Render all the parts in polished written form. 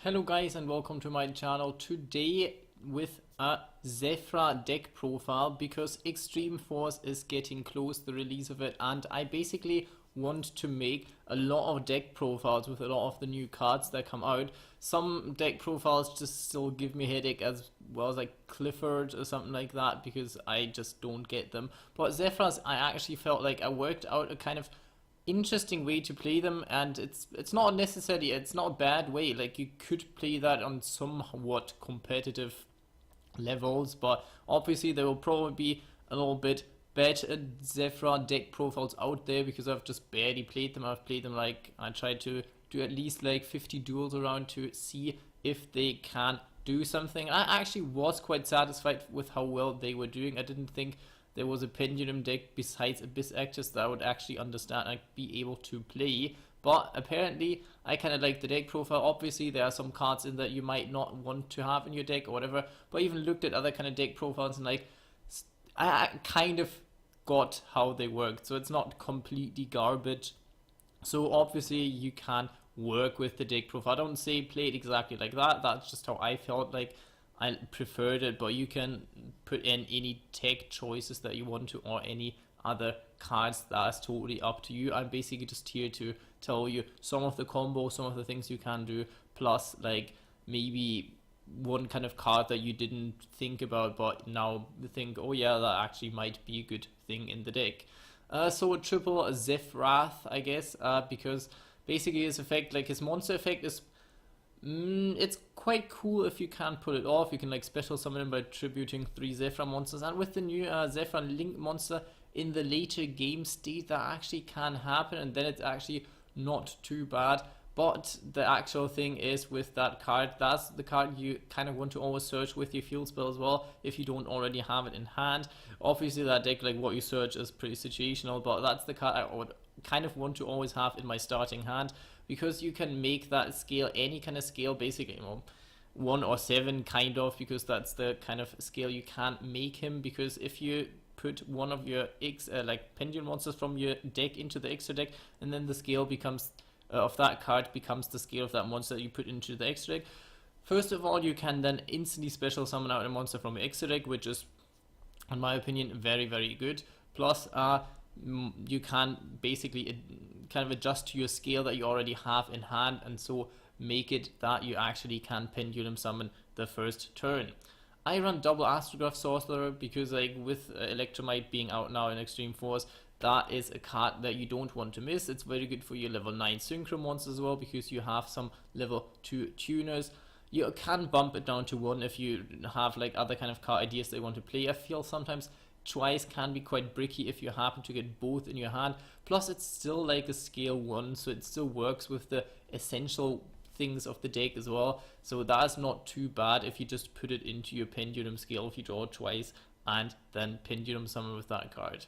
Hello guys and welcome to my channel. Today with a Zefra Deck Profile, because Extreme Force is getting close, the release of it, and I basically want to make a lot of deck profiles with a lot of the new cards that come out. Some deck profiles just still give me a headache, as well as like Clifford or something like that, because I just don't get them. But Zefra's, I actually felt like I worked out a kind of interesting way to play them, and it's not necessarily, it's not a bad way. Like, you could play that on somewhat competitive levels, but obviously there will probably be a little bit better Zefra deck profiles out there, because I've just barely played them. I've played them, like, I tried to do at least like 50 duels around to see if they can do something. I actually was quite satisfied with how well they were doing. I didn't think there was a pendulum deck besides Abyss Actors that I would actually understand and be able to play. But apparently I kind of like the deck profile. Obviously there are some cards in that you might not want to have in your deck or whatever, but I even looked at other kind of deck profiles and like I kind of got how they worked, so it's not completely garbage. So obviously you can work with the deck profile. I don't say play it exactly like that, that's just how I felt like I preferred it, but you can put in any tech choices that you want to, or any other cards. That's totally up to you. I'm basically just here to tell you some of the combos, some of the things you can do, plus like maybe one kind of card that you didn't think about, but now you think, oh yeah, that actually might be a good thing in the deck. So a triple Zefrath, I guess, because basically his effect, like his monster effect, is it's quite cool if you can pull it off. You can like special summon him by tributing 3 Zefra monsters, and with the new Zefra Link monster in the later game state, that actually can happen, and then it's actually not too bad. But the actual thing is, with that card, that's the card you kind of want to always search with your field spell as well, if you don't already have it in hand. Obviously that deck, like what you search is pretty situational, but that's the card I would kind of want to always have in my starting hand, because you can make that scale any kind of scale, basically, you know, 1 or 7 kind of, because that's the kind of scale you can make him. Because if you put one of your like pendulum monsters from your deck into the extra deck, and then the scale becomes of that card becomes the scale of that monster that you put into the extra deck. First of all, you can then instantly special summon out a monster from your extra deck, which is, in my opinion, very, very good. Plus, you can basically kind of adjust to your scale that you already have in hand, and so make it that you actually can pendulum summon the first turn. I run double Astrograph Sorcerer because, like, with Electromite being out now in Extreme Force, that is a card that you don't want to miss. It's very good for your level 9 Synchro monsters as well, because you have some level 2 tuners. You can bump it down to 1 if you have like other kind of card ideas that you want to play. I feel sometimes twice can be quite bricky if you happen to get both in your hand. Plus it's still like a scale 1, so it still works with the essential things of the deck as well. So that's not too bad if you just put it into your pendulum scale if you draw twice and then pendulum summon with that card.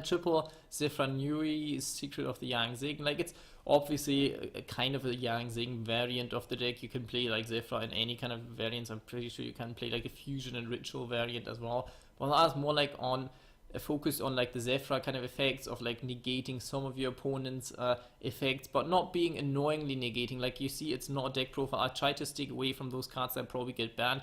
Triple Zefra Nui, Secret of the Yang Zing. Like, it's obviously a kind of a Yang Zing variant of the deck. You can play like Zefra in any kind of variants. I'm pretty sure you can play like a fusion and ritual variant as well. But that's more like on a focus on like the Zefra kind of effects of like negating some of your opponent's effects, but not being annoyingly negating. Like, you see, it's not a deck profile. I try to stick away from those cards that probably get banned.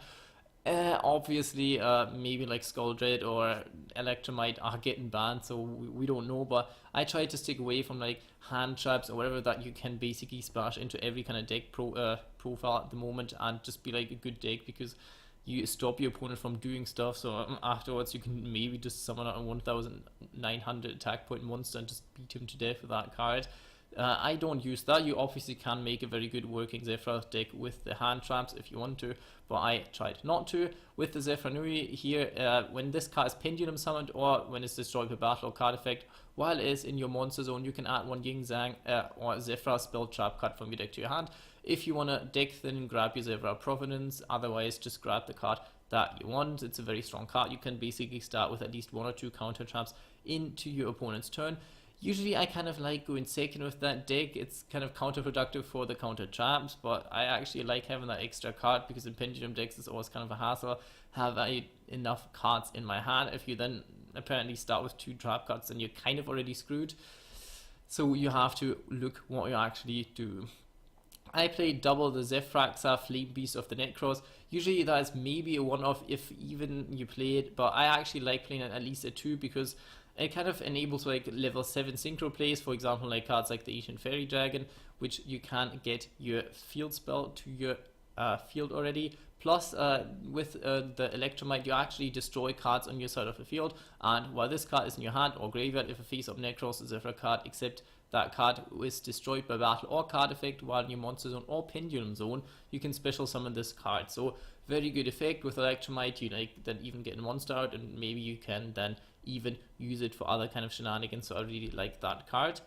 Obviously, maybe like Skull Dread or Electromite are getting banned, so we don't know, but I try to stick away from like hand traps or whatever that you can basically splash into every kind of deck profile at the moment, and just be like a good deck, because you stop your opponent from doing stuff. So afterwards you can maybe just summon out a 1900 attack point monster and just beat him to death with that card. I don't use that. You obviously can make a very good working Zefra deck with the hand traps if you want to, but I tried not to. With the Zefra Nui here, when this card is pendulum summoned or when it's destroyed by battle or card effect, while it is in your monster zone, you can add one Yin Zhang or Zefra spell trap card from your deck to your hand. If you want to deck thin, grab your Zefra Provenance, otherwise just grab the card that you want. It's a very strong card. You can basically start with at least 1 or 2 counter traps into your opponent's turn. Usually I kind of like going second with that deck. It's kind of counterproductive for the counter traps, but I actually like having that extra card, because in pendulum decks it's always kind of a hassle. Have I enough cards in my hand? If you then apparently start with 2 trap cards, then you're kind of already screwed. So you have to look what you actually do. I play double the Zefra Flame Beast of the Necros. Usually that is maybe a one-off if even you play it, but I actually like playing it at least a 2 because it kind of enables like level 7 synchro plays, for example like cards like the Ancient Fairy Dragon, which you can get your field spell to your field already. Plus, with the Electromite, you actually destroy cards on your side of the field, and while this card is in your hand or graveyard, if a face-up Necros is a card, except that card is destroyed by battle or card effect while in your monster zone or pendulum zone, you can special summon this card. So very good effect with Electromite. You like then even get a monster out, and maybe you can then even use it for other kind of shenanigans. So I really like that card.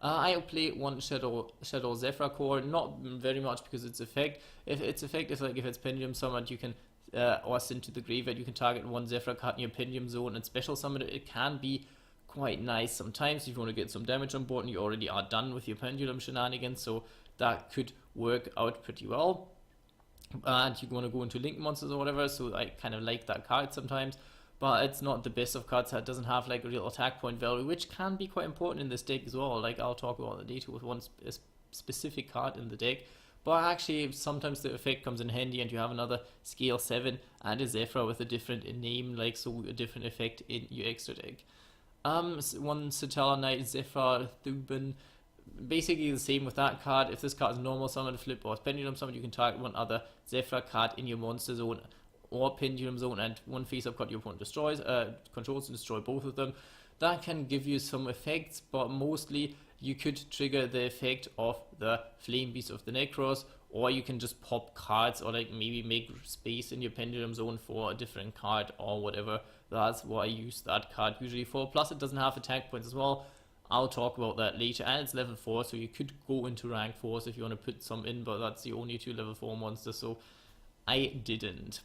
I play one Shadow Zefra core, not very much because its effect. If its effect is like if it's pendulum summoned, you can or sent to the graveyard, you can target one Zefra card in your pendulum zone and special summon it. It can be quite nice sometimes if you want to get some damage on board and you already are done with your pendulum shenanigans, so that could work out pretty well. And you want to go into link monsters or whatever, so I kind of like that card sometimes, but it's not the best of cards. It doesn't have like a real attack point value, which can be quite important in this deck as well. Like I'll talk about the data with one specific card in the deck, but actually sometimes the effect comes in handy and you have another scale 7 and a Zefra with a different name, like so a different effect in your extra deck. One Satella Knight, Zefra Thuban, basically the same with that card. If this card is normal summon, flip, or pendulum summon, you can target one other Zefra card in your monster zone or pendulum zone, and one face-up card your opponent destroys, controls and destroy both of them. That can give you some effects, but mostly you could trigger the effect of the Flame Beast of the Necros, or you can just pop cards, or like maybe make space in your pendulum zone for a different card or whatever. That's what I use that card usually for. Plus it doesn't have attack points as well. I'll talk about that later, and it's level 4, so you could go into rank 4s if you want to put some in, but that's the only 2 level 4 monsters, so I didn't.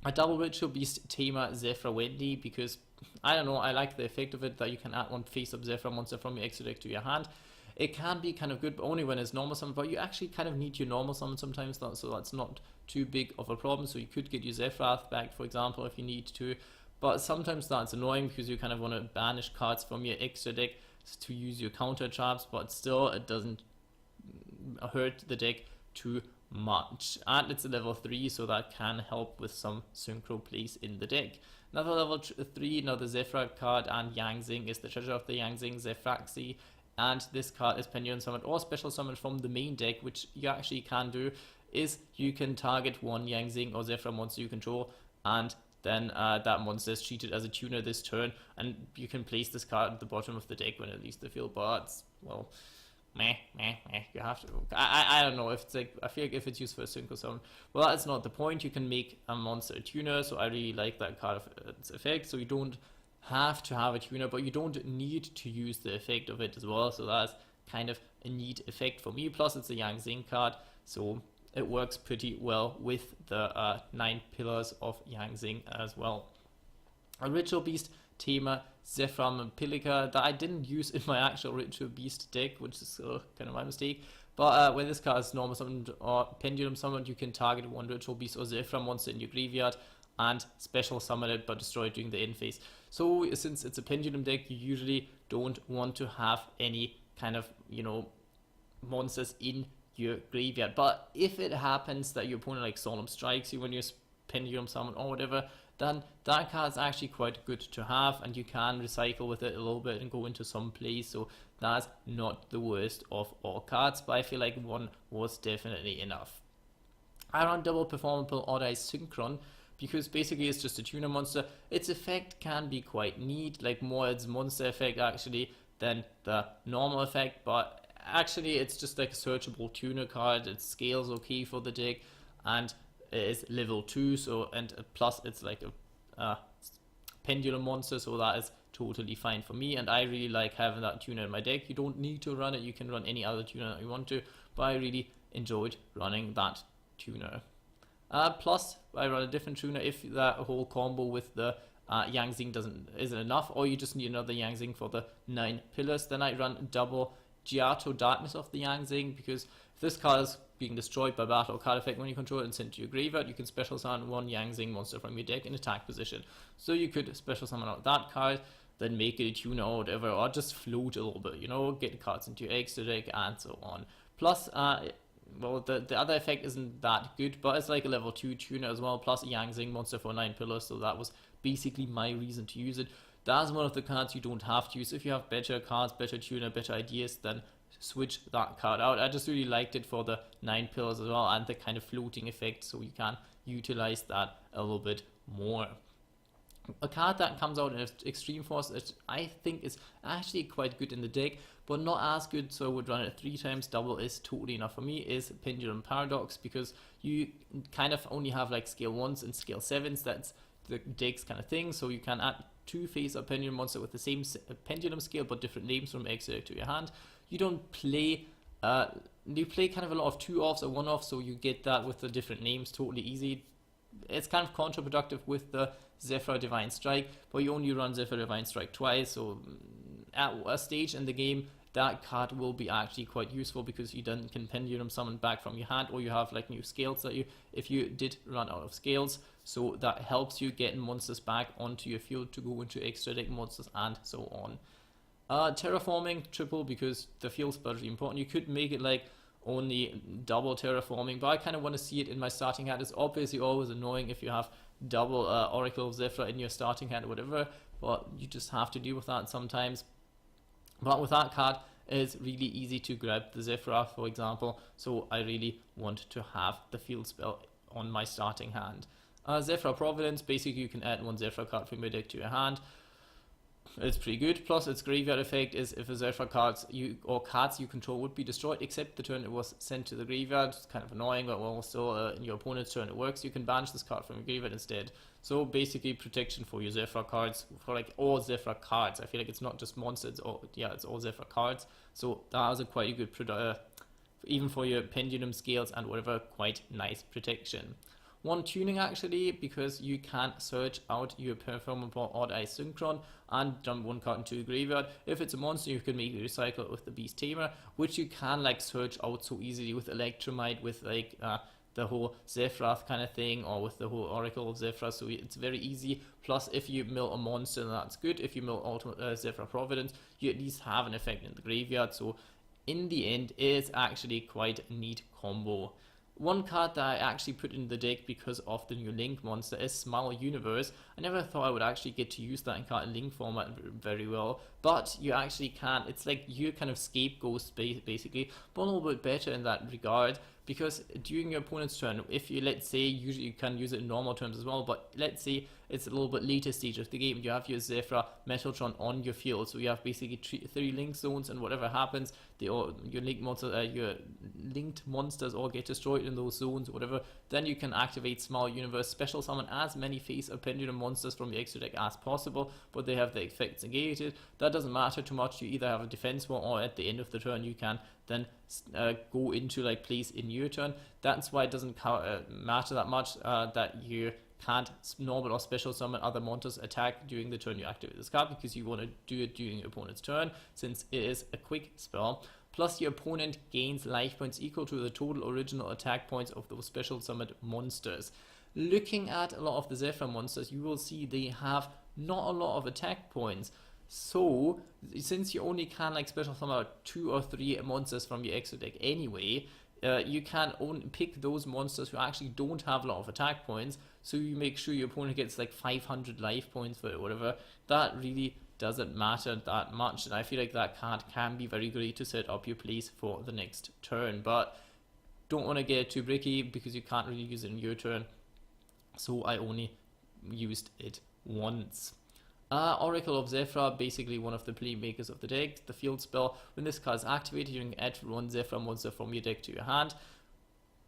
A double Ritual Beast Tamer Zefra Wendy, because I don't know, I like the effect of it that you can add one face-up Zefra monster from your extra deck to your hand. It can be kind of good, but only when it's normal summon, but you actually kind of need your normal summon sometimes, so that's not too big of a problem. So you could get your Zefrath back, for example, if you need to, but sometimes that's annoying because you kind of want to banish cards from your extra deck to use your counter traps, but still it doesn't hurt the deck too much. And it's a level 3, so that can help with some synchro plays in the deck. Another level 3, now the Zefra card and Yang Zing is the Treasure of the Yang Zing, Zefraxi. And this card is pendulum summoned or special summoned from the main deck, which you actually can do, is you can target one Yang Zing or Zefra monster you control, and then that monster is treated as a tuner this turn, and you can place this card at the bottom of the deck when it leaves the field, but it's, well, you have to, I don't know if it's like, I feel like if it's used for a synchro summon, well, that's not the point. You can make a monster a tuner, so I really like that card of its effect, so you don't have to have a tuner, but you don't need to use the effect of it as well, so that's kind of a neat effect for me. Plus it's a Yang Zing card, so it works pretty well with the 9 pillars of Yang Zing as well. A Ritual Beast Tamer Zefram Pilica that I didn't use in my actual Ritual Beast deck, which is kind of my mistake. But when this card is normal summoned or pendulum summoned, you can target one Ritual Beast or Zefram monster in your graveyard and special summon it but destroy it during the end phase. So since it's a pendulum deck, you usually don't want to have any kind of, you know, monsters in your graveyard. But if it happens that your opponent like Solemn strikes you when you're pendulum summon or whatever, then that card is actually quite good to have, and you can recycle with it a little bit and go into some plays, so that's not the worst of all cards, but I feel like one was definitely enough. I run double performable Odd-Eye Synchron because basically it's just a tuner monster. Its effect can be quite neat, like more its monster effect actually than the normal effect, but actually it's just like a searchable tuner card. It scales okay for the deck, and it is level 2, so, and plus it's like a pendulum monster, so that is totally fine for me, and I really like having that tuner in my deck. You don't need to run it, you can run any other tuner that you want to, but I really enjoyed running that tuner. Plus I run a different tuner if that whole combo with the Yang Zing isn't enough, or you just need another Yang Zing for the 9 pillars. Then I run double Giato Darkness of the Yang Zing, because if this card is being destroyed by battle or card effect when you control it and sent to your graveyard, you can special summon one Yang Zing monster from your deck in attack position. So you could special summon out that card, then make it a tuner or whatever, or just float a little bit, you know, get cards into your extra deck and so on. Plus well, the other effect isn't that good, but it's like a level 2 tuner as well, plus a Yang Zing monster for 9 pillars, so that was basically my reason to use it. That's one of the cards you don't have to use. If you have better cards, better tuner, better ideas, then switch that card out. I just really liked it for the 9 pillars as well, and the kind of floating effect, so you can utilize that a little bit more. A card that comes out in Extreme Force that I think is actually quite good in the deck, but not as good, so I would run it 3 times. Double is totally enough for me, is Pendulum Paradox, because you kind of only have like scale 1s and scale 7s. That's the deck's kind of thing, so you can add 2 face-up pendulum monster with the same pendulum scale but different names from extra to your hand. You don't play you play kind of a lot of 2-offs or 1-offs, so you get that with the different names totally easy. It's kind of counterproductive with the Zefra Divine Strike, but you only run Zefra Divine Strike twice, so at a stage in the game that card will be actually quite useful, because you then can pendulum summon back from your hand, or you have like new scales that if you did run out of scales, so that helps you getting monsters back onto your field to go into extra deck monsters and so on. Terraforming triple, because the field spell is really important. You could make it like only double terraforming, but I kind of want to see it in my starting hand. It's obviously always annoying if you have double Oracle of Zefra in your starting hand or whatever, but you just have to deal with that sometimes. But with that card, it's really easy to grab the Zefra, for example, so I really want to have the field spell on my starting hand. Zefra Providence, basically you can add 1 Zefra card from your deck to your hand. It's pretty good, plus its graveyard effect is if a Zefra cards you control would be destroyed except the turn it was sent to the graveyard. It's kind of annoying, but well, still in your opponent's turn it works. You can banish this card from your graveyard instead. So basically protection for your Zefra cards, for like all Zefra cards. I feel like it's not just monsters, it's all Zefra cards. So that was a quite a good even for your pendulum scales and whatever, quite nice protection. 1 tuning actually, because you can search out your performable Odd Eye Synchron and dump 1 card into the graveyard. If it's a monster, you can maybe recycle it with the Beast Tamer, which you can like search out so easily with Electromite, with like the whole Zefrath kind of thing, or with the whole Oracle of Zefra, so it's very easy. Plus if you mill a monster, that's good. If you mill Ultimate Zefra Providence, you at least have an effect in the graveyard, so in the end it's actually quite a neat combo. 1 card that I actually put in the deck because of the new Link monster is Smile Universe. I never thought I would actually get to use that in card Link format very well, but you actually can. It's like your kind of scapegoat basically, but a little bit better in that regard, because during your opponent's turn, if you, let's say, usually you can use it in normal terms as well, but let's say it's a little bit later stage of the game, you have your Zefra Metaltron on your field, so you have basically 3 link zones, and whatever happens, your linked monsters all get destroyed in those zones or whatever. Then you can activate Smile Universe, special summon as many face or pendulum monsters from your extra deck as possible, but they have the effects negated. That doesn't matter too much. You either have a defense one, or at the end of the turn you can then go into like place in your turn. That's why it doesn't matter that much that you can't normal or special summon other monsters attack during the turn you activate this card, because you want to do it during your opponent's turn, since it is a quick spell. Plus your opponent gains life points equal to the total original attack points of those special summoned monsters. Looking at a lot of the Zefra monsters, you will see they have not a lot of attack points. So since you only can like special summon 2 or 3 monsters from your extra deck anyway, you can only pick those monsters who actually don't have a lot of attack points, so you make sure your opponent gets like 500 life points for it or whatever. That really doesn't matter that much, and I feel like that card can be very great to set up your place for the next turn, but don't want to get too bricky because you can't really use it in your turn, so I only used it once. Oracle of Zefra, basically one of the playmakers of the deck. The field spell, when this card is activated, you can add 1 Zefra monster from your deck to your hand.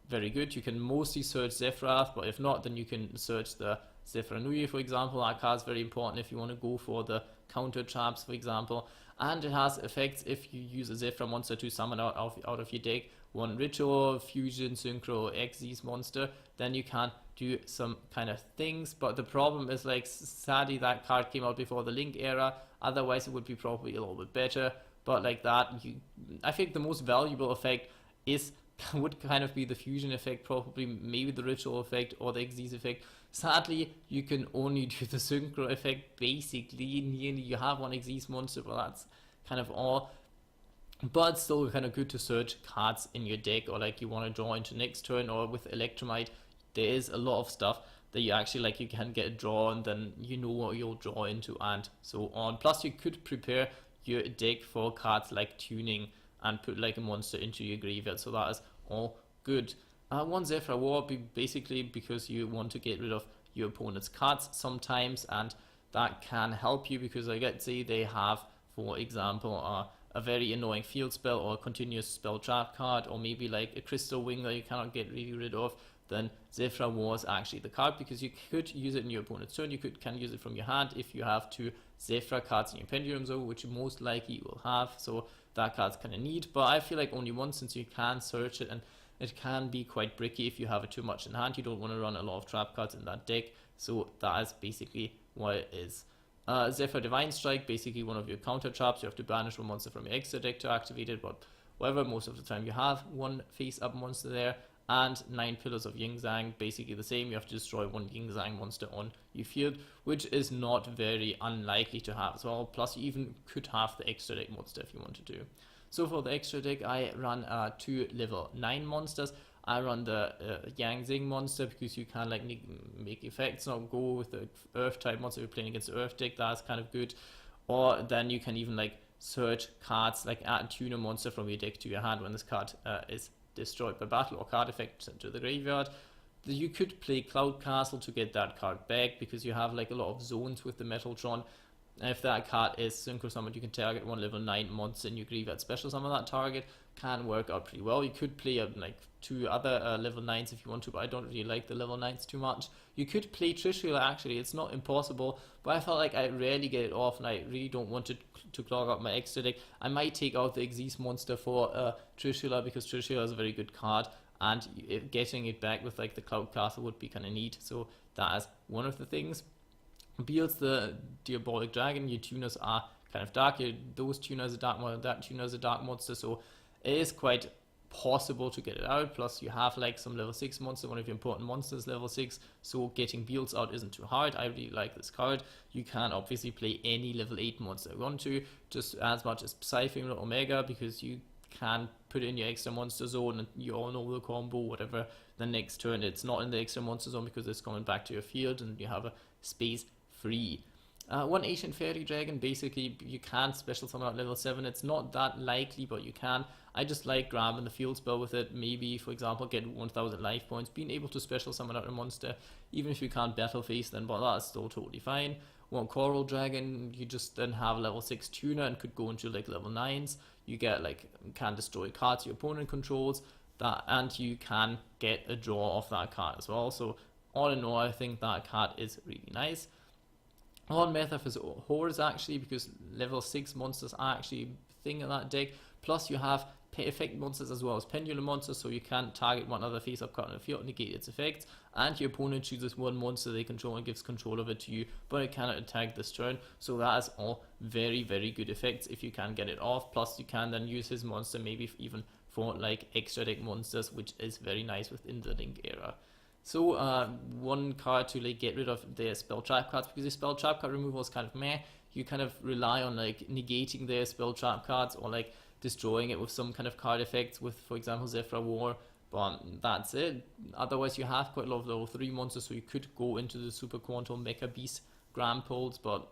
Very good. You can mostly search Zefrath, but if not, then you can search the Zefra Nui, for example. That card is very important if you want to go for the counter traps, for example. And it has effects if you use a Zefra monster to summon out of your deck 1 Ritual, Fusion, Synchro, Xyz monster, then you can do some kind of things. But the problem is, like, sadly that card came out before the Link era, otherwise it would be probably a little bit better. But like that, I think the most valuable effect would kind of be the Fusion effect, probably maybe the Ritual effect or the Xyz effect. Sadly, you can only do the Synchro effect, basically. Nearly you have 1 Xyz monster, but that's kind of all. but it's still kind of good to search cards in your deck, or like you want to draw into next turn, or with Electromite there is a lot of stuff that you actually like, you can get a draw and then you know what you'll draw into and so on. Plus you could prepare your deck for cards like tuning and put like a monster into your graveyard, so that is all good. One Zefra War, basically because you want to get rid of your opponent's cards sometimes, and that can help you because like let's say they have, for example, a very annoying field spell or a continuous spell trap card, or maybe like a crystal wing that you cannot get really rid of, then Zefra War is actually the card, because you could use it in your opponent's turn. You can use it from your hand if you have two Zefra cards in your Pendulum Zone, which you most likely will have, so that card's kind of neat. But I feel like only one, since you can search it, and it can be quite bricky if you have it too much in hand. You don't want to run a lot of trap cards in that deck, so that is basically what it is. Zephyr Divine Strike, basically one of your counter traps. You have to banish one monster from your extra deck to activate it, but whatever, most of the time you have one face up monster there. And 9 Pillars of Yin Zhang, basically the same. You have to destroy one Yin Zhang monster on your field, which is not very unlikely to have as well. Plus you even could have the extra deck monster if you want to do. So for the extra deck, I run 2 level 9 monsters. I run the Yang Zing monster because you can like make effects, not go with the Earth type monster. If you're playing against the Earth deck, that's kind of good. Or then you can even like search cards, like add a tuner monster from your deck to your hand when this card is destroyed by battle or card effect sent to the graveyard. You could play Cloud Castle to get that card back, because you have like a lot of zones with the Metaltron. If that card is synchro summoned, you can target one level 9 monster in your graveyard, special summon that target. Can work out pretty well. You could play like 2 other level 9s if you want to, but I don't really like the level 9s too much. You could play Trishula, actually, it's not impossible, but I felt like I rarely get it off and I really don't want to clog up my extra deck. I might take out the Xyz monster for Trishula, because Trishula is a very good card, and getting it back with like the Cloud Castle would be kind of neat, so that is one of the things. Beals the Diabolic Dragon, your tuners are kind of dark. Those tuners are dark monster, that tuner is a dark monster, so it is quite possible to get it out. Plus you have like some level 6 monster, one of your important monsters level 6, so getting Beals out isn't too hard. I really like this card. You can obviously play any level 8 monster you want to, just as much as Psyphing or Omega, because you can put it in your extra monster zone and you all know the combo, whatever. The next turn it's not in the extra monster zone because it's coming back to your field and you have a space free. One Ancient Fairy Dragon, basically you can special summon at level 7. It's not that likely, but you can. I just like grabbing the field spell with it. Maybe, for example, get 1000 life points. Being able to special summon out a monster, even if you can't battle face, then but that's still totally fine. One Coral Dragon, you just then have level 6 tuner and could go into like level 9s. You get like, can destroy cards your opponent controls, that, and you can get a draw off that card as well. So all in all, I think that card is really nice. On Methaf is Horrors, actually, because level 6 monsters are actually a thing in that deck. Plus you have effect monsters as well as pendulum monsters, so you can target one other face up card on the field, negate its effects, and your opponent chooses one monster they control and gives control of it to you, but it cannot attack this turn. So that is all very, very good effects if you can get it off. Plus you can then use his monster maybe even for like extra deck monsters, which is very nice within the Link era. So one card to like get rid of their spell trap cards, because the spell trap card removal is kind of meh. You kind of rely on like negating their spell trap cards or like destroying it with some kind of card effects with, for example, Zefra War, but that's it. Otherwise you have quite a lot of level 3 monsters, so you could go into the Super Quantum Mecha Beast Grampolds, but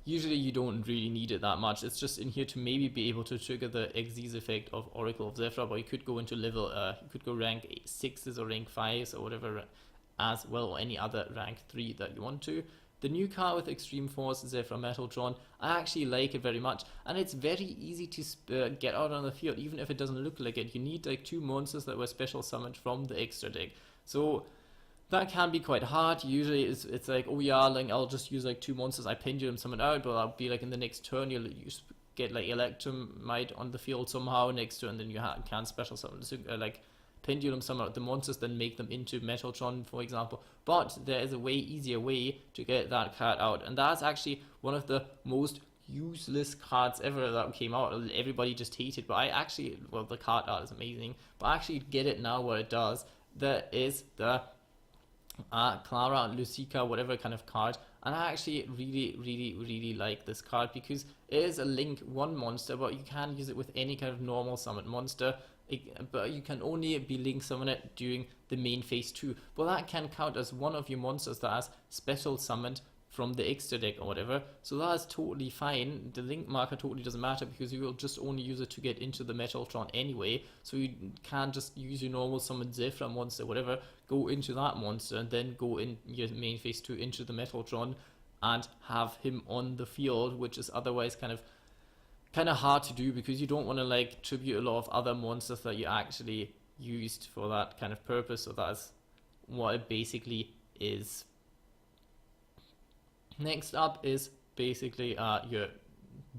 usually you don't really need it that much. It's just in here to maybe be able to trigger the Xyz effect of Oracle of Zefra, but you could go into level, you could go rank 6s or rank 5s or whatever as well, or any other rank 3 that you want to. The new card with Extreme Force, Zefra Metaltron, I actually like it very much, and it's very easy to get out on the field, even if it doesn't look like it. You need like 2 monsters that were special summoned from the extra deck, so that can be quite hard. Usually it's like, oh yeah, like I'll just use like 2 monsters, I pendulum summon out, but I'll be like in the next turn you get like Electromite on the field somehow next turn, and then you can special summon like pendulum summon out the monsters, then make them into Metaltron, for example. But there is a way easier way to get that card out, and that's actually one of the most useless cards ever that came out. Everybody just hated, but I actually, well, the card art is amazing, but I actually get it now what it does. That is the Clara, Lucica, whatever kind of card. And I actually really like this card because it is a link 1 monster, but you can use it with any kind of normal summon monster. But you can only be link summon it during the main phase 2. But that can count as one of your monsters that has special summoned from the extra deck or whatever. So that is totally fine. The link marker totally doesn't matter because you will just only use it to get into the Metaltron anyway. So you can't just use your normal summon Zefra monster, whatever, go into that monster and then go in your main phase 2 into the Metaltron and have him on the field, which is otherwise kind of hard to do because you don't want to like tribute a lot of other monsters that you actually used for that kind of purpose. So that's what it basically is. Next up is basically your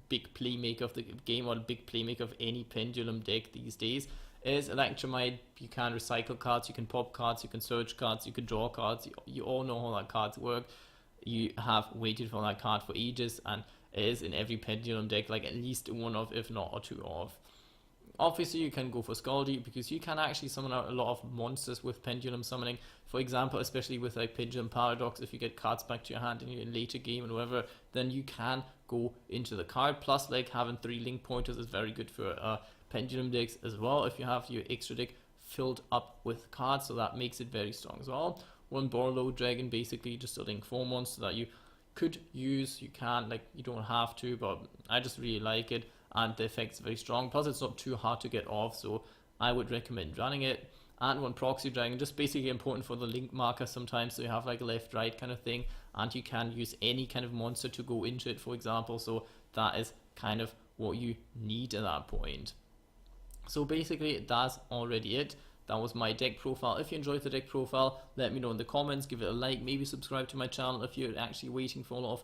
big playmaker of the game, or the big playmaker of any pendulum deck these days, is Electromite. You can recycle cards, you can pop cards, you can search cards, you can draw cards. You all know how that cards work. You have waited for that card for ages, and it is in every pendulum deck, like at least one of, if not or two of. Obviously, you can go for Scaldi because you can actually summon out a lot of monsters with pendulum summoning. For example, especially with like Pendulum Paradox, if you get cards back to your hand in your later game and whatever, then you can go into the card. Plus, like having 3 link pointers is very good for pendulum decks as well. If you have your extra deck filled up with cards, so that makes it very strong as well. One Borlow Dragon, basically just a link 4 monster that you could use. You can, like, you don't have to, but I just really like it. And the effect's very strong, plus it's not too hard to get off, so I would recommend running it. And one Proxy Dragon, just basically important for the link marker sometimes, so you have like a left right kind of thing, and you can use any kind of monster to go into it, for example, so that is kind of what you need at that point. So basically that's already it. That was my deck profile. If you enjoyed the deck profile, let me know in the comments, give it a like, maybe subscribe to my channel if you're actually waiting for a lot of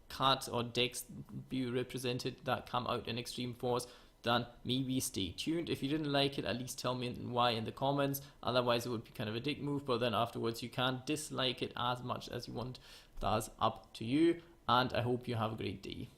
cards or decks be represented that come out in Extreme Force. Then maybe stay tuned. If you didn't like it, at least tell me why in the comments. Otherwise it would be kind of a dick move, but then afterwards you can dislike it as much as you want. That's up to you, and I hope you have a great day.